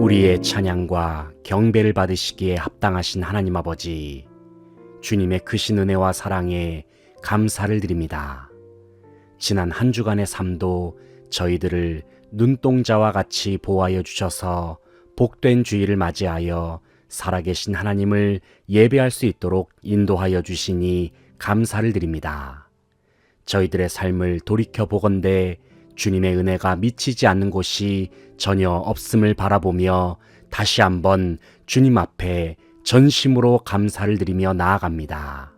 우리의 찬양과 경배를 받으시기에 합당하신 하나님 아버지, 주님의 크신 은혜와 사랑에 감사를 드립니다. 지난 한 주간의 삶도 저희들을 눈동자와 같이 보호하여 주셔서 복된 주일을 맞이하여 살아계신 하나님을 예배할 수 있도록 인도하여 주시니 감사를 드립니다. 저희들의 삶을 돌이켜보건대 주님의 은혜가 미치지 않는 곳이 전혀 없음을 바라보며 다시 한번 주님 앞에 전심으로 감사를 드리며 나아갑니다.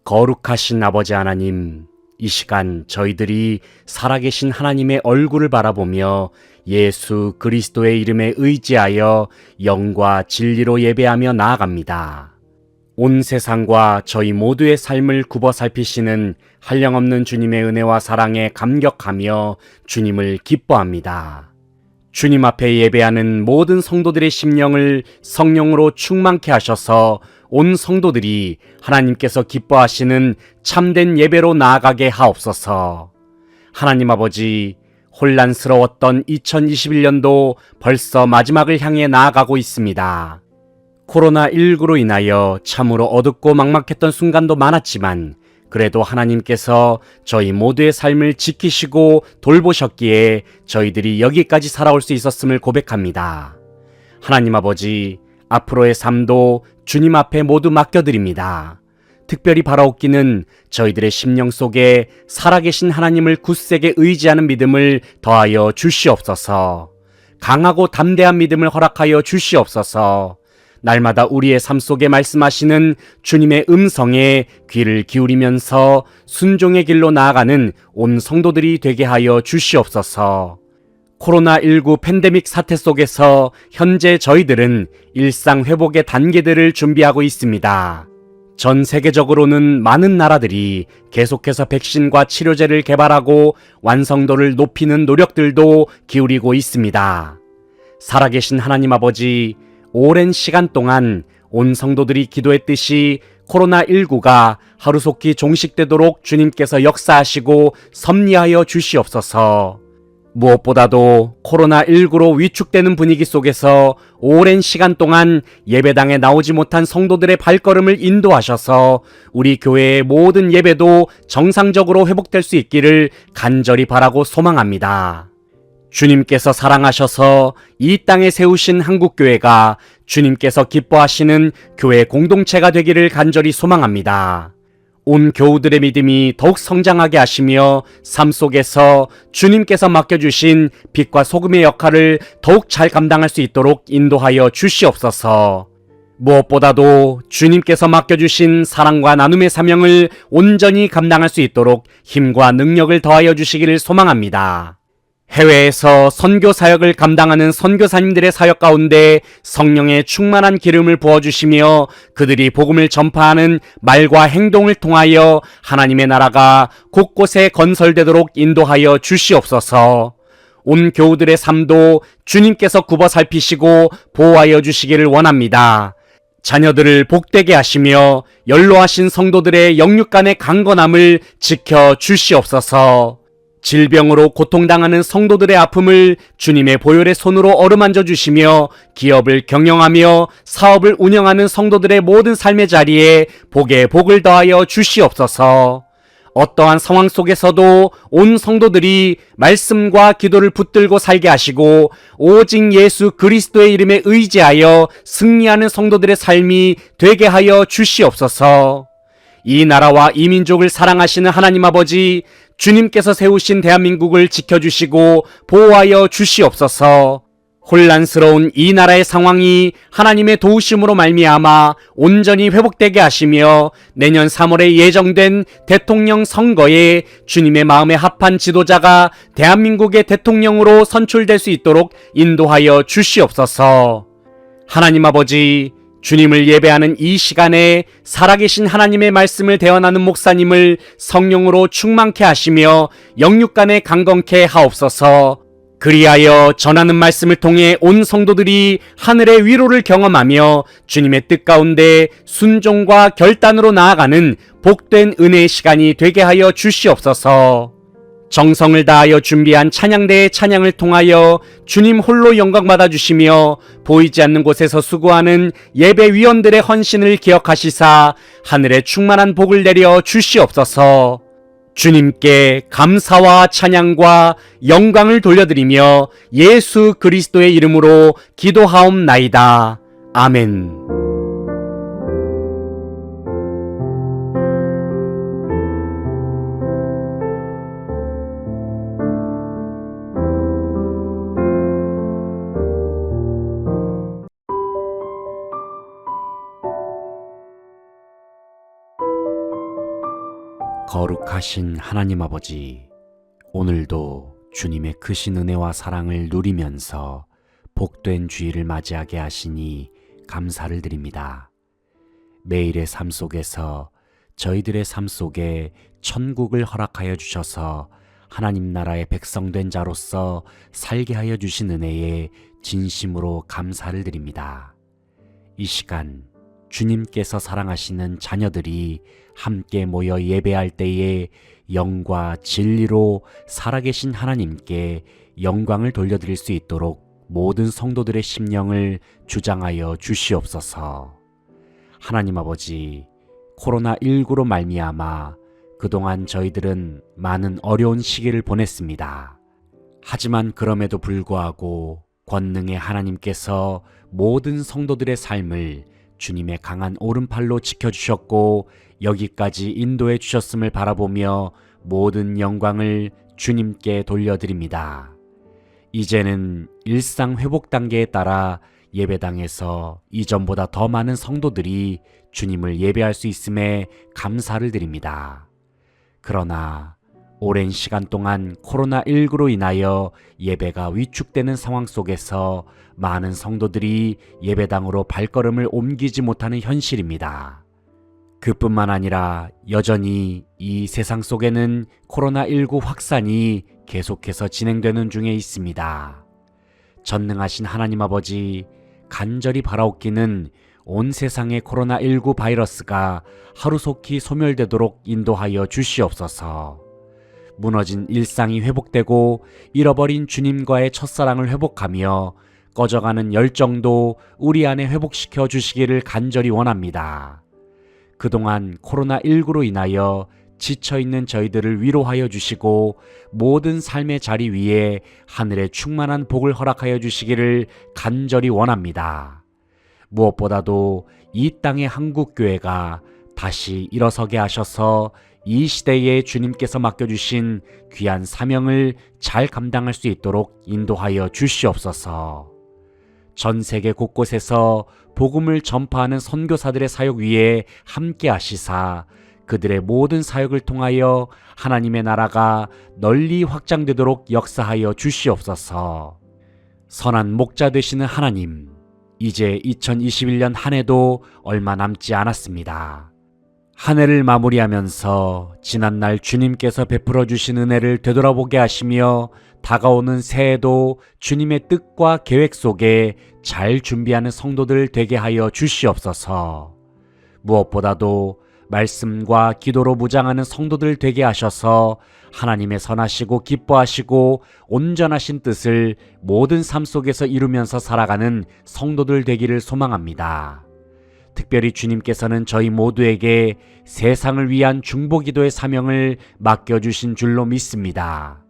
거룩하신 아버지 하나님, 이 시간 저희들이 살아계신 하나님의 얼굴을 바라보며 예수 그리스도의 이름에 의지하여 영과 진리로 예배하며 나아갑니다. 온 세상과 저희 모두의 삶을 굽어 살피시는 한량없는 주님의 은혜와 사랑에 감격하며 주님을 기뻐합니다. 주님 앞에 예배하는 모든 성도들의 심령을 성령으로 충만케 하셔서 온 성도들이 하나님께서 기뻐하시는 참된 예배로 나아가게 하옵소서. 하나님 아버지, 혼란스러웠던 2021년도 벌써 마지막을 향해 나아가고 있습니다. 코로나19로 인하여 참으로 어둡고 막막했던 순간도 많았지만 그래도 하나님께서 저희 모두의 삶을 지키시고 돌보셨기에 저희들이 여기까지 살아올 수 있었음을 고백합니다. 하나님 아버지, 앞으로의 삶도 주님 앞에 모두 맡겨드립니다. 특별히 바라옵기는 저희들의 심령 속에 살아계신 하나님을 굳세게 의지하는 믿음을 더하여 주시옵소서. 강하고 담대한 믿음을 허락하여 주시옵소서. 날마다 우리의 삶 속에 말씀하시는 주님의 음성에 귀를 기울이면서 순종의 길로 나아가는 온 성도들이 되게 하여 주시옵소서. 코로나19 팬데믹 사태 속에서 현재 저희들은 일상 회복의 단계들을 준비하고 있습니다. 전 세계적으로는 많은 나라들이 계속해서 백신과 치료제를 개발하고 완성도를 높이는 노력들도 기울이고 있습니다. 살아계신 하나님 아버지, 오랜 시간 동안 온 성도들이 기도했듯이 코로나19가 하루속히 종식되도록 주님께서 역사하시고 섭리하여 주시옵소서. 무엇보다도 코로나19로 위축되는 분위기 속에서 오랜 시간 동안 예배당에 나오지 못한 성도들의 발걸음을 인도하셔서 우리 교회의 모든 예배도 정상적으로 회복될 수 있기를 간절히 바라고 소망합니다. 주님께서 사랑하셔서 이 땅에 세우신 한국교회가 주님께서 기뻐하시는 교회 공동체가 되기를 간절히 소망합니다. 온 교우들의 믿음이 더욱 성장하게 하시며 삶 속에서 주님께서 맡겨주신 빛과 소금의 역할을 더욱 잘 감당할 수 있도록 인도하여 주시옵소서. 무엇보다도 주님께서 맡겨주신 사랑과 나눔의 사명을 온전히 감당할 수 있도록 힘과 능력을 더하여 주시기를 소망합니다. 해외에서 선교 사역을 감당하는 선교사님들의 사역 가운데 성령의 충만한 기름을 부어주시며 그들이 복음을 전파하는 말과 행동을 통하여 하나님의 나라가 곳곳에 건설되도록 인도하여 주시옵소서. 온 교우들의 삶도 주님께서 굽어 살피시고 보호하여 주시기를 원합니다. 자녀들을 복되게 하시며 연로하신 성도들의 영육간의 강건함을 지켜 주시옵소서. 질병으로 고통당하는 성도들의 아픔을 주님의 보혈의 손으로 어루만져 주시며 기업을 경영하며 사업을 운영하는 성도들의 모든 삶의 자리에 복에 복을 더하여 주시옵소서. 어떠한 상황 속에서도 온 성도들이 말씀과 기도를 붙들고 살게 하시고 오직 예수 그리스도의 이름에 의지하여 승리하는 성도들의 삶이 되게 하여 주시옵소서. 이 나라와 이 민족을 사랑하시는 하나님 아버지, 주님께서 세우신 대한민국을 지켜주시고 보호하여 주시옵소서. 혼란스러운 이 나라의 상황이 하나님의 도우심으로 말미암아 온전히 회복되게 하시며 내년 3월에 예정된 대통령 선거에 주님의 마음에 합한 지도자가 대한민국의 대통령으로 선출될 수 있도록 인도하여 주시옵소서. 하나님 아버지, 주님을 예배하는 이 시간에 살아계신 하나님의 말씀을 대언하는 목사님을 성령으로 충만케 하시며 영육간에 강건케 하옵소서. 그리하여 전하는 말씀을 통해 온 성도들이 하늘의 위로를 경험하며 주님의 뜻 가운데 순종과 결단으로 나아가는 복된 은혜의 시간이 되게 하여 주시옵소서. 정성을 다하여 준비한 찬양대의 찬양을 통하여 주님 홀로 영광 받아주시며 보이지 않는 곳에서 수고하는 예배위원들의 헌신을 기억하시사 하늘에 충만한 복을 내려 주시옵소서. 주님께 감사와 찬양과 영광을 돌려드리며 예수 그리스도의 이름으로 기도하옵나이다. 아멘. 거룩하신 하나님 아버지, 오늘도 주님의 크신 은혜와 사랑을 누리면서 복된 주일을 맞이하게 하시니 감사를 드립니다. 매일의 삶 속에서 저희들의 삶 속에 천국을 허락하여 주셔서 하나님 나라의 백성된 자로서 살게 하여 주신 은혜에 진심으로 감사를 드립니다. 이 시간 주님께서 사랑하시는 자녀들이 함께 모여 예배할 때에 영과 진리로 살아계신 하나님께 영광을 돌려드릴 수 있도록 모든 성도들의 심령을 주장하여 주시옵소서. 하나님 아버지, 코로나19로 말미암아 그동안 저희들은 많은 어려운 시기를 보냈습니다. 하지만 그럼에도 불구하고 권능의 하나님께서 모든 성도들의 삶을 주님의 강한 오른팔로 지켜주셨고 여기까지 인도해 주셨음을 바라보며 모든 영광을 주님께 돌려드립니다. 이제는 일상 회복 단계에 따라 예배당에서 이전보다 더 많은 성도들이 주님을 예배할 수 있음에 감사를 드립니다. 그러나 오랜 시간 동안 코로나19로 인하여 예배가 위축되는 상황 속에서 많은 성도들이 예배당으로 발걸음을 옮기지 못하는 현실입니다. 그뿐만 아니라 여전히 이 세상 속에는 코로나19 확산이 계속해서 진행되는 중에 있습니다. 전능하신 하나님 아버지, 간절히 바라옵기는 온 세상의 코로나19 바이러스가 하루속히 소멸되도록 인도하여 주시옵소서. 무너진 일상이 회복되고 잃어버린 주님과의 첫사랑을 회복하며 꺼져가는 열정도 우리 안에 회복시켜 주시기를 간절히 원합니다. 그동안 코로나19로 인하여 지쳐있는 저희들을 위로하여 주시고 모든 삶의 자리 위에 하늘의 충만한 복을 허락하여 주시기를 간절히 원합니다. 무엇보다도 이 땅의 한국교회가 다시 일어서게 하셔서 이 시대에 주님께서 맡겨주신 귀한 사명을 잘 감당할 수 있도록 인도하여 주시옵소서. 전 세계 곳곳에서 복음을 전파하는 선교사들의 사역 위에 함께 하시사 그들의 모든 사역을 통하여 하나님의 나라가 널리 확장되도록 역사하여 주시옵소서. 선한 목자 되시는 하나님, 이제 2021년 한 해도 얼마 남지 않았습니다. 한 해를 마무리하면서 지난날 주님께서 베풀어 주신 은혜를 되돌아보게 하시며 다가오는 새해도 주님의 뜻과 계획 속에 잘 준비하는 성도들 되게 하여 주시옵소서. 무엇보다도 말씀과 기도로 무장하는 성도들 되게 하셔서 하나님의 선하시고 기뻐하시고 온전하신 뜻을 모든 삶 속에서 이루면서 살아가는 성도들 되기를 소망합니다. 특별히 주님께서는 저희 모두에게 세상을 위한 중보기도의 사명을 맡겨주신 줄로 믿습니다.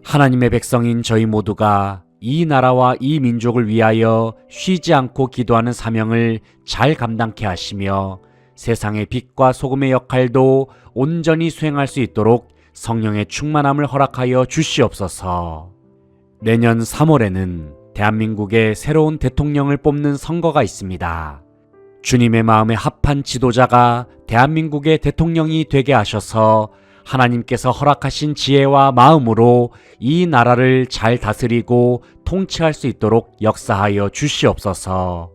하나님의 백성인 저희 모두가 이 나라와 이 민족을 위하여 쉬지 않고 기도하는 사명을 잘 감당케 하시며 세상의 빛과 소금의 역할도 온전히 수행할 수 있도록 성령의 충만함을 허락하여 주시옵소서. 내년 3월에는 대한민국의 새로운 대통령을 뽑는 선거가 있습니다. 주님의 마음에 합한 지도자가 대한민국의 대통령이 되게 하셔서 하나님께서 허락하신 지혜와 마음으로 이 나라를 잘 다스리고 통치할 수 있도록 역사하여 주시옵소서.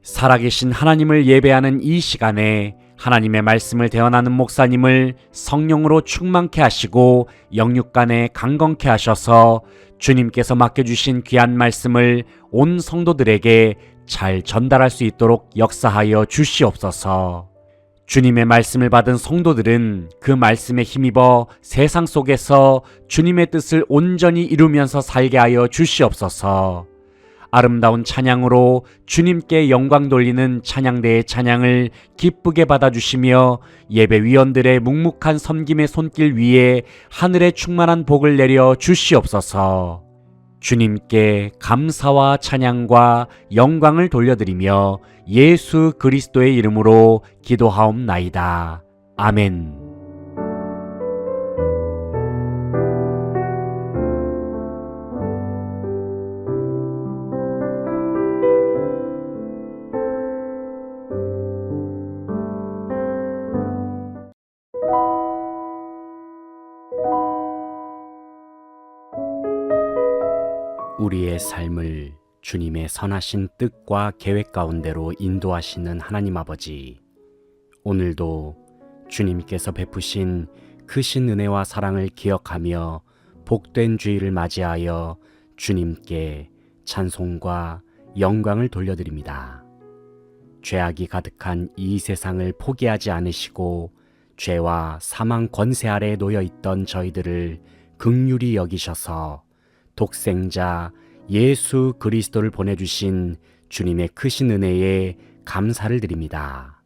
살아계신 하나님을 예배하는 이 시간에 하나님의 말씀을 대언하는 목사님을 성령으로 충만케 하시고 영육간에 강건케 하셔서 주님께서 맡겨주신 귀한 말씀을 온 성도들에게 잘 전달할 수 있도록 역사하여 주시옵소서. 주님의 말씀을 받은 성도들은 그 말씀에 힘입어 세상 속에서 주님의 뜻을 온전히 이루면서 살게 하여 주시옵소서. 아름다운 찬양으로 주님께 영광 돌리는 찬양대의 찬양을 기쁘게 받아주시며 예배위원들의 묵묵한 섬김의 손길 위에 하늘의 충만한 복을 내려 주시옵소서. 주님께 감사와 찬양과 영광을 돌려드리며 예수 그리스도의 이름으로 기도하옵나이다. 아멘. 우리의 삶을 주님의 선하신 뜻과 계획 가운데로 인도하시는 하나님 아버지, 오늘도 주님께서 베푸신 크신 은혜와 사랑을 기억하며 복된 주일을 맞이하여 주님께 찬송과 영광을 돌려드립니다. 죄악이 가득한 이 세상을 포기하지 않으시고 죄와 사망 권세 아래에 놓여 있던 저희들을 긍휼히 여기셔서 독생자 예수 그리스도를 보내주신 주님의 크신 은혜에 감사를 드립니다.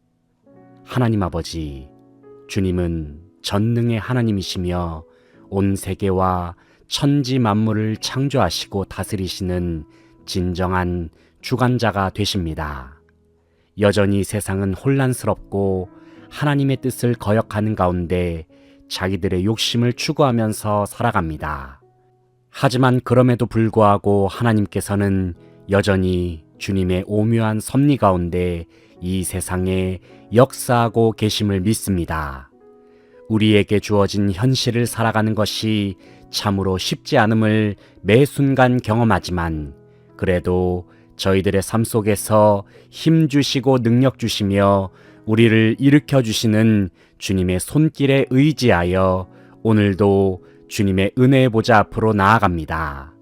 하나님 아버지, 주님은 전능의 하나님이시며 온 세계와 천지 만물을 창조하시고 다스리시는 진정한 주관자가 되십니다. 여전히 세상은 혼란스럽고 하나님의 뜻을 거역하는 가운데 자기들의 욕심을 추구하면서 살아갑니다. 하지만 그럼에도 불구하고 하나님께서는 여전히 주님의 오묘한 섭리 가운데 이 세상에 역사하고 계심을 믿습니다. 우리에게 주어진 현실을 살아가는 것이 참으로 쉽지 않음을 매 순간 경험하지만 그래도 저희들의 삶 속에서 힘 주시고 능력 주시며 우리를 일으켜 주시는 주님의 손길에 의지하여 오늘도 주님의 은혜의 보좌 앞으로 나아갑니다.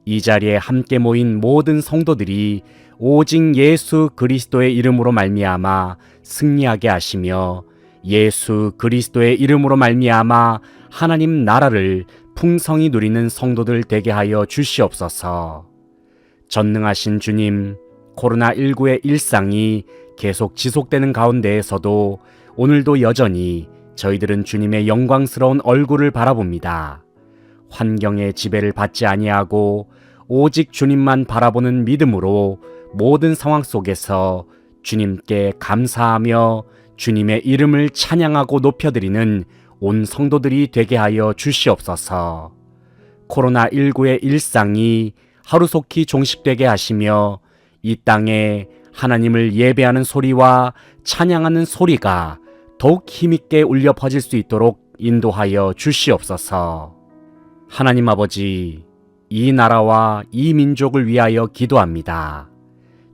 이 자리에 함께 모인 모든 성도들이 오직 예수 그리스도의 이름으로 말미암아 승리하게 하시며 예수 그리스도의 이름으로 말미암아 하나님 나라를 풍성히 누리는 성도들 되게 하여 주시옵소서. 전능하신 주님, 코로나19의 일상이 계속 지속되는 가운데에서도 오늘도 여전히 저희들은 주님의 영광스러운 얼굴을 바라봅니다. 환경의 지배를 받지 아니하고 오직 주님만 바라보는 믿음으로 모든 상황 속에서 주님께 감사하며 주님의 이름을 찬양하고 높여드리는 온 성도들이 되게 하여 주시옵소서. 코로나19의 일상이 하루속히 종식되게 하시며 이 땅에 하나님을 예배하는 소리와 찬양하는 소리가 더욱 힘있게 울려 퍼질 수 있도록 인도하여 주시옵소서. 하나님 아버지, 이 나라와 이 민족을 위하여 기도합니다.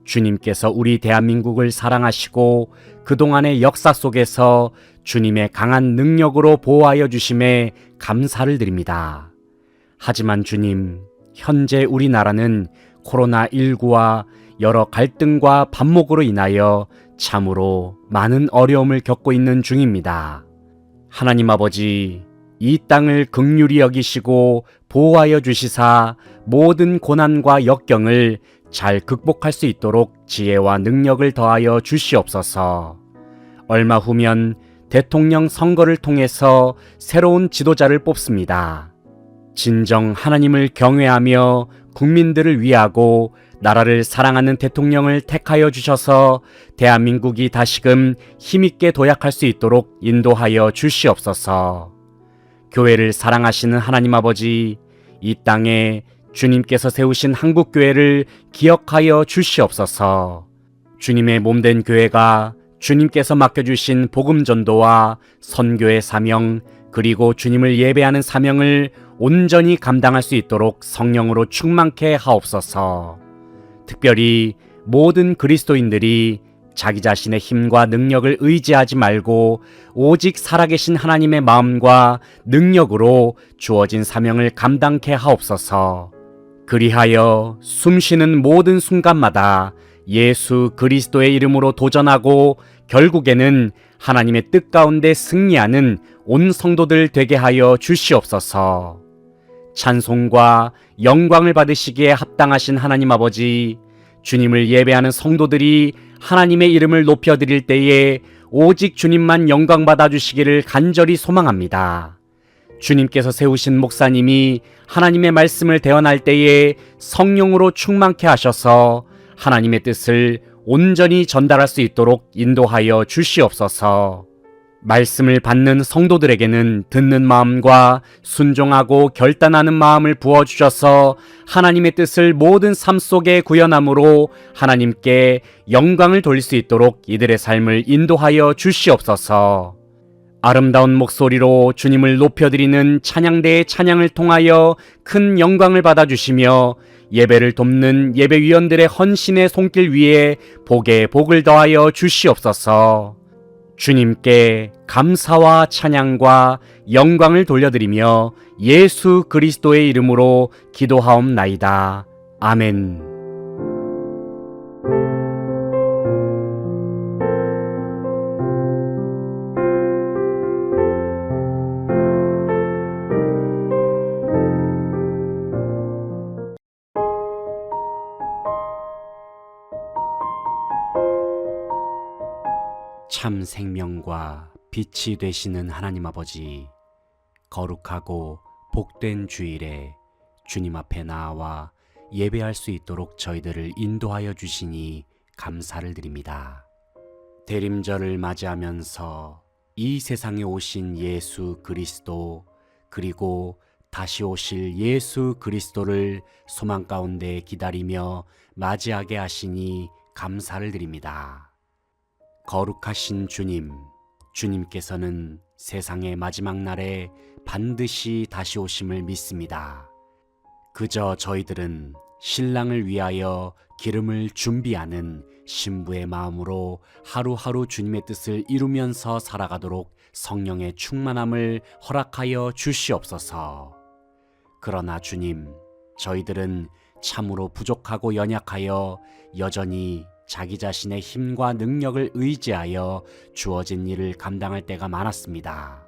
주님께서 우리 대한민국을 사랑하시고 그동안의 역사 속에서 주님의 강한 능력으로 보호하여 주심에 감사를 드립니다. 하지만 주님, 현재 우리나라는 코로나19와 여러 갈등과 반목으로 인하여 참으로 많은 어려움을 겪고 있는 중입니다. 하나님 아버지, 이 땅을 긍휼히 여기시고 보호하여 주시사 모든 고난과 역경을 잘 극복할 수 있도록 지혜와 능력을 더하여 주시옵소서. 얼마 후면 대통령 선거를 통해서 새로운 지도자를 뽑습니다. 진정 하나님을 경외하며 국민들을 위하고 나라를 사랑하는 대통령을 택하여 주셔서 대한민국이 다시금 힘있게 도약할 수 있도록 인도하여 주시옵소서. 교회를 사랑하시는 하나님 아버지, 이 땅에 주님께서 세우신 한국교회를 기억하여 주시옵소서. 주님의 몸된 교회가 주님께서 맡겨주신 복음전도와 선교의 사명, 그리고 주님을 예배하는 사명을 온전히 감당할 수 있도록 성령으로 충만케 하옵소서. 특별히 모든 그리스도인들이 자기 자신의 힘과 능력을 의지하지 말고 오직 살아계신 하나님의 마음과 능력으로 주어진 사명을 감당케 하옵소서. 그리하여 숨쉬는 모든 순간마다 예수 그리스도의 이름으로 도전하고 결국에는 하나님의 뜻 가운데 승리하는 온 성도들 되게 하여 주시옵소서. 찬송과 영광을 받으시기에 합당하신 하나님 아버지, 주님을 예배하는 성도들이 하나님의 이름을 높여드릴 때에 오직 주님만 영광 받아주시기를 간절히 소망합니다. 주님께서 세우신 목사님이 하나님의 말씀을 대언할 때에 성령으로 충만케 하셔서 하나님의 뜻을 온전히 전달할 수 있도록 인도하여 주시옵소서. 말씀을 받는 성도들에게는 듣는 마음과 순종하고 결단하는 마음을 부어주셔서 하나님의 뜻을 모든 삶 속에 구현함으로 하나님께 영광을 돌릴 수 있도록 이들의 삶을 인도하여 주시옵소서. 아름다운 목소리로 주님을 높여드리는 찬양대의 찬양을 통하여 큰 영광을 받아주시며 예배를 돕는 예배위원들의 헌신의 손길 위에 복에 복을 더하여 주시옵소서. 주님께 감사와 찬양과 영광을 돌려드리며 예수 그리스도의 이름으로 기도하옵나이다. 아멘. 참 생명과 빛이 되시는 하나님 아버지, 거룩하고 복된 주일에 주님 앞에 나아와 예배할 수 있도록 저희들을 인도하여 주시니 감사를 드립니다. 대림절을 맞이하면서 이 세상에 오신 예수 그리스도, 그리고 다시 오실 예수 그리스도를 소망 가운데 기다리며 맞이하게 하시니 감사를 드립니다. 거룩하신 주님, 주님께서는 세상의 마지막 날에 반드시 다시 오심을 믿습니다. 그저 저희들은 신랑을 위하여 기름을 준비하는 신부의 마음으로 하루하루 주님의 뜻을 이루면서 살아가도록 성령의 충만함을 허락하여 주시옵소서. 그러나 주님, 저희들은 참으로 부족하고 연약하여 여전히 자기 자신의 힘과 능력을 의지하여 주어진 일을 감당할 때가 많았습니다.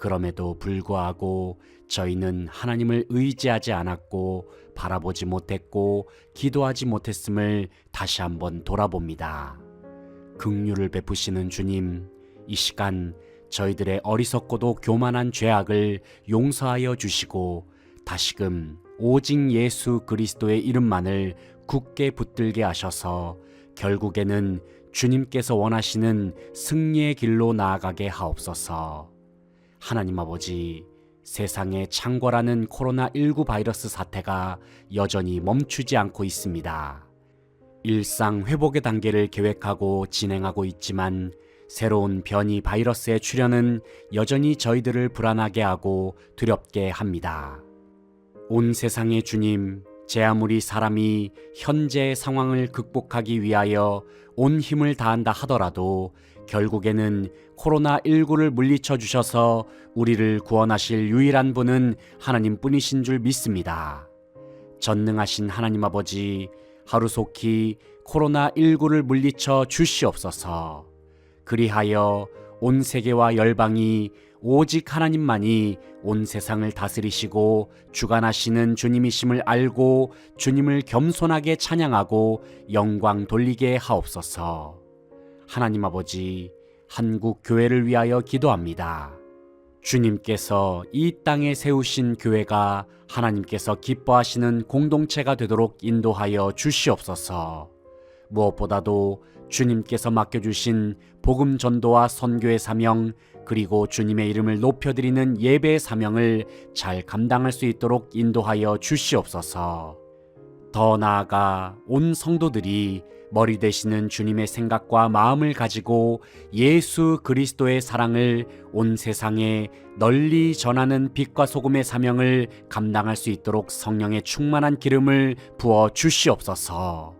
그럼에도 불구하고 저희는 하나님을 의지하지 않았고 바라보지 못했고 기도하지 못했음을 다시 한번 돌아봅니다. 긍휼을 베푸시는 주님, 이 시간 저희들의 어리석고도 교만한 죄악을 용서하여 주시고 다시금 오직 예수 그리스도의 이름만을 굳게 붙들게 하셔서 결국에는 주님께서 원하시는 승리의 길로 나아가게 하옵소서. 하나님 아버지, 세상에 창궐하는 코로나19 바이러스 사태가 여전히 멈추지 않고 있습니다. 일상 회복의 단계를 계획하고 진행하고 있지만 새로운 변이 바이러스의 출현은 여전히 저희들을 불안하게 하고 두렵게 합니다. 온 세상의 주님, 제 아무리 사람이 현재의 상황을 극복하기 위하여 온 힘을 다한다 하더라도 결국에는 코로나19를 물리쳐 주셔서 우리를 구원하실 유일한 분은 하나님뿐이신 줄 믿습니다. 전능하신 하나님 아버지, 하루속히 코로나19를 물리쳐 주시옵소서. 그리하여 온 세계와 열방이 오직 하나님만이 온 세상을 다스리시고 주관하시는 주님이심을 알고 주님을 겸손하게 찬양하고 영광 돌리게 하옵소서. 하나님 아버지, 한국 교회를 위하여 기도합니다. 주님께서 이 땅에 세우신 교회가 하나님께서 기뻐하시는 공동체가 되도록 인도하여 주시옵소서. 무엇보다도 주님께서 맡겨주신 복음 전도와 선교의 사명, 그리고 주님의 이름을 높여드리는 예배의 사명을 잘 감당할 수 있도록 인도하여 주시옵소서. 더 나아가 온 성도들이 머리 되시는 주님의 생각과 마음을 가지고 예수 그리스도의 사랑을 온 세상에 널리 전하는 빛과 소금의 사명을 감당할 수 있도록 성령의 충만한 기름을 부어 주시옵소서.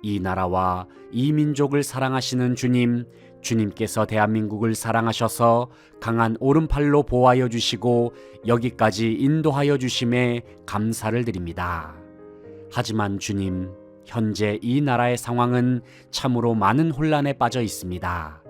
이 나라와 이 민족을 사랑하시는 주님, 주님께서 대한민국을 사랑하셔서 강한 오른팔로 보호하여 주시고 여기까지 인도하여 주심에 감사를 드립니다. 하지만 주님, 현재 이 나라의 상황은 참으로 많은 혼란에 빠져 있습니다.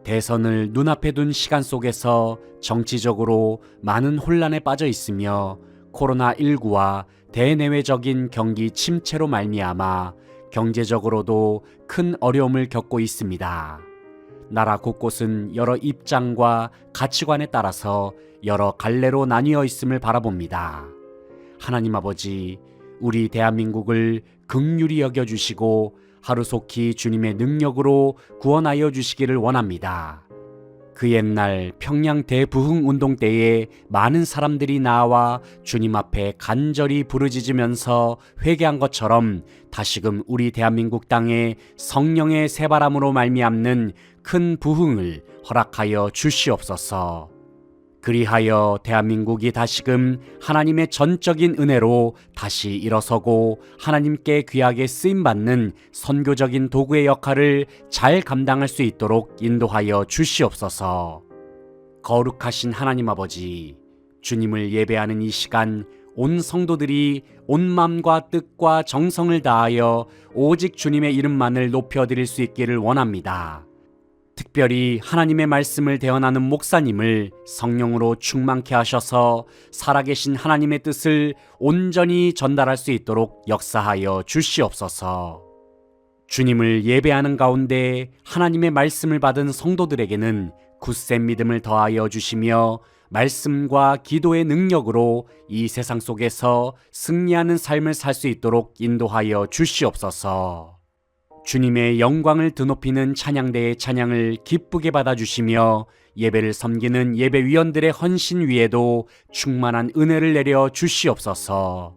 대선을 눈앞에 둔 시간 속에서 정치적으로 많은 혼란에 빠져 있으며 코로나19와 대내외적인 경기 침체로 말미암아 경제적으로도 큰 어려움을 겪고 있습니다. 나라 곳곳은 여러 입장과 가치관에 따라서 여러 갈래로 나뉘어 있음을 바라봅니다. 하나님 아버지, 우리 대한민국을 긍휼히 여겨주시고 하루속히 주님의 능력으로 구원하여 주시기를 원합니다. 그 옛날 평양 대부흥 운동 때에 많은 사람들이 나와 주님 앞에 간절히 부르짖으면서 회개한 것처럼 다시금 우리 대한민국 땅에 성령의 새바람으로 말미암는 큰 부흥을 허락하여 주시옵소서. 그리하여 대한민국이 다시금 하나님의 전적인 은혜로 다시 일어서고 하나님께 귀하게 쓰임받는 선교적인 도구의 역할을 잘 감당할 수 있도록 인도하여 주시옵소서. 거룩하신 하나님 아버지, 주님을 예배하는 이 시간 온 성도들이 온 마음과 뜻과 정성을 다하여 오직 주님의 이름만을 높여드릴 수 있기를 원합니다. 특별히 하나님의 말씀을 대언하는 목사님을 성령으로 충만케 하셔서 살아계신 하나님의 뜻을 온전히 전달할 수 있도록 역사하여 주시옵소서. 주님을 예배하는 가운데 하나님의 말씀을 받은 성도들에게는 굳센 믿음을 더하여 주시며 말씀과 기도의 능력으로 이 세상 속에서 승리하는 삶을 살 수 있도록 인도하여 주시옵소서. 주님의 영광을 드높이는 찬양대의 찬양을 기쁘게 받아주시며 예배를 섬기는 예배위원들의 헌신 위에도 충만한 은혜를 내려 주시옵소서.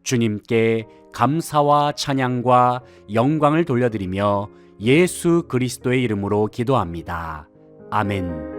주님께 감사와 찬양과 영광을 돌려드리며 예수 그리스도의 이름으로 기도합니다. 아멘.